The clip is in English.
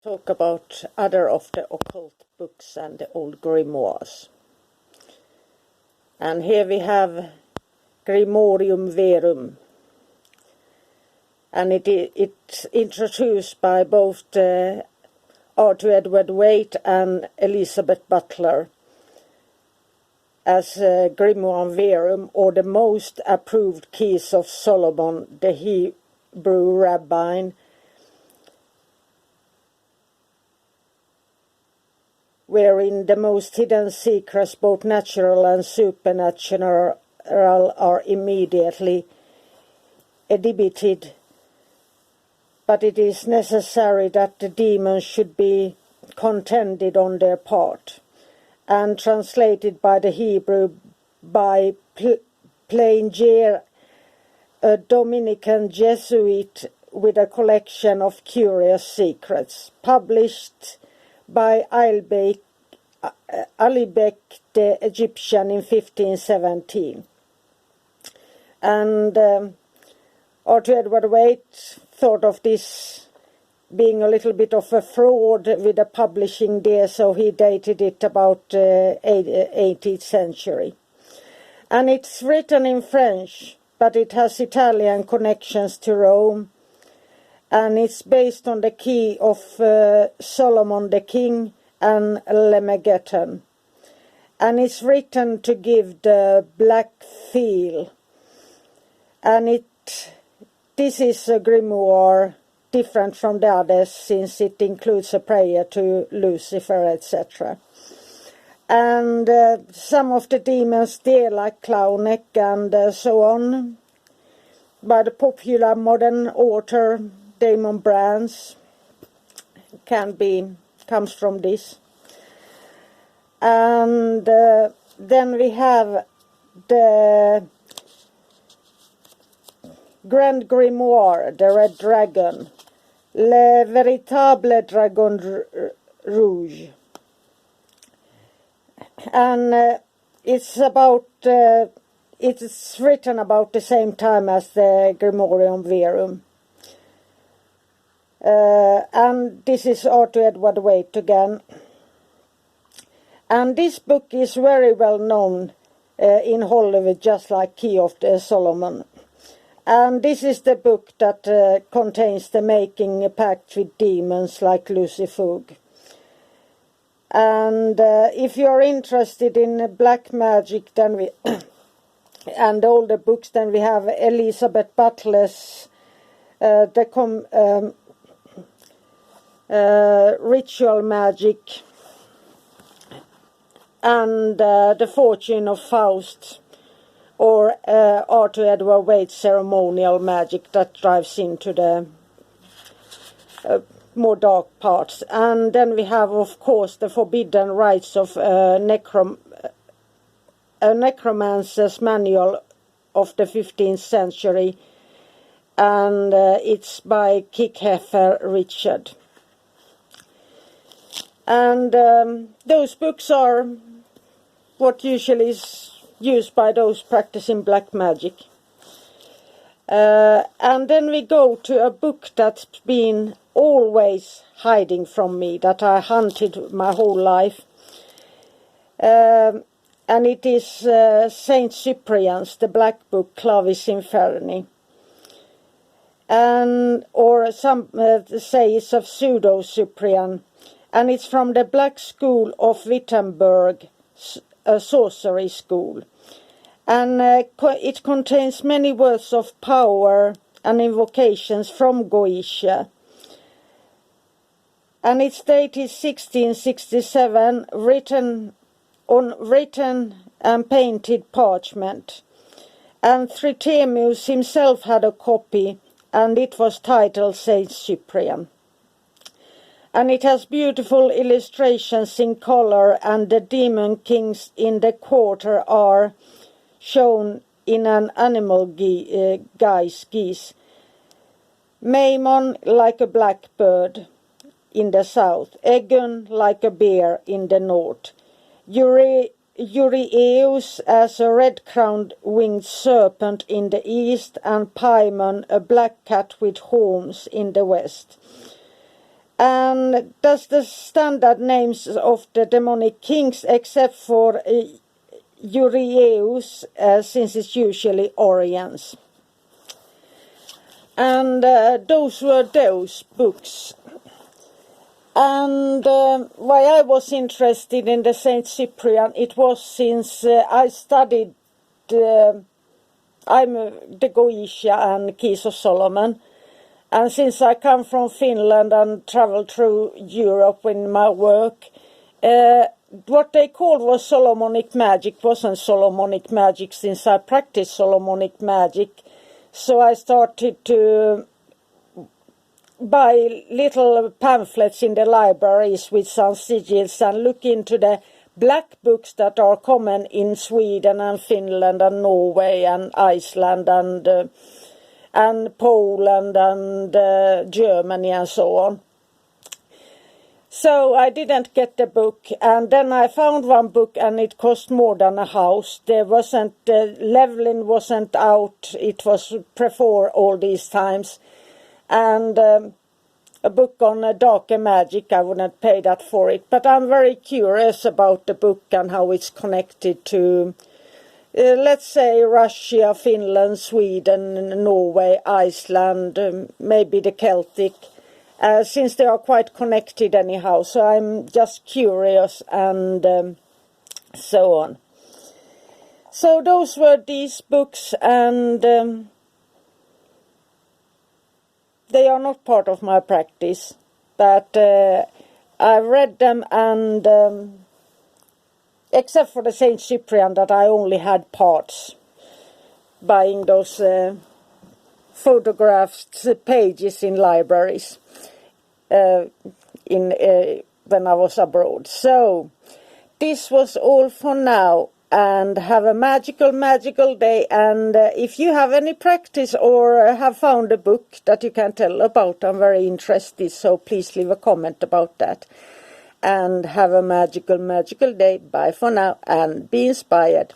Talk about other of the occult books and the old grimoires. And here we have Grimoirum Verum. And it's introduced by both Arthur Edward Waite and Elizabeth Butler as Grimoirum Verum, or the most approved keys of Solomon, the Hebrew rabbin, wherein the most hidden secrets, both natural and supernatural, are immediately exhibited. But it is necessary that the demons should be contended on their part, and translated by the Hebrew by Planger, a Dominican Jesuit with a collection of curious secrets, published by Alibek the Egyptian in 1517. And Arthur Edward Waite thought of this being a little bit of a fraud with the publishing there, so he dated it about 18th century. And it's written in French, but it has Italian connections to Rome, and it's based on the key of Solomon the King and Lemegeton. And it's written to give the black feel. And this is a grimoire different from the others, since it includes a prayer to Lucifer, etc. And some of the demons there, like Clowneck and so on, by the popular modern author Damon Brands, comes from this. And then we have the Grand Grimoire, the Red Dragon, Le Veritable Dragon Rouge. And it's written about the same time as the Grimoirum Verum. And this is Arthur Edward Waite again. And this book is very well known in Hollywood, just like Key of the Solomon. And this is the book that contains the making a pact with demons like Lucifer. And if you're interested in black magic, then we and all the books, then we have Elizabeth Butler's ritual magic, and the Fortune of Faust, or Arthur Edward Waite's ceremonial magic that dives into the more dark parts. And then we have, of course, the forbidden rites of a necromancer's manual of the 15th century, and it's by Kickheffer Richard. And those books are what usually is used by those practicing black magic. And then we go to a book that's been always hiding from me, that I hunted my whole life. And it is Saint Cyprian's, the Black Book, Clavis Inferni. And, or some say it's of Pseudo-Cyprian. And it's from the Black School of Wittenberg, a sorcery school. And it contains many words of power and invocations from Goetia. And it's dated 1667, written and painted parchment. And Trithemius himself had a copy, and it was titled Saint Cyprian. And it has beautiful illustrations in color, and the demon kings in the quarter are shown in an animal guise. Maimon like a blackbird in the south, Egon like a bear in the north, Uriaeus as a red-crowned winged serpent in the east, and Paimon a black cat with horns in the west. and does the standard names of the demonic kings except for Urieus, since it's usually Oriens. And those were those books. And why I was interested in the Saint Cyprian, it was since I studied, I'm the Goetia and Keys of Solomon. And since I come from Finland and traveled through Europe in my work, what they called was Solomonic magic wasn't Solomonic magic, since I practiced Solomonic magic. So I started to buy little pamphlets in the libraries with some sigils and look into the black books that are common in Sweden and Finland and Norway and Iceland and Poland and Germany and so on. So I didn't get the book, and then I found one book and it cost more than a house. There wasn't, Levlin wasn't out, it was before all these times. And a book on darker magic, I wouldn't pay that for it. But I'm very curious about the book and how it's connected to, let's say, Russia, Finland, Sweden, Norway, Iceland, maybe the Celtic. Since they are quite connected anyhow, so I'm just curious and so on. So those were these books, and they are not part of my practice, but I read them, and except for the Saint Cyprian, that I only had parts, buying those photographed pages in libraries when I was abroad. So this was all for now, and have a magical day. And if you have any practice or have found a book that you can tell about, I'm very interested, so please leave a comment about that. And have a magical day. Bye for now, and be inspired.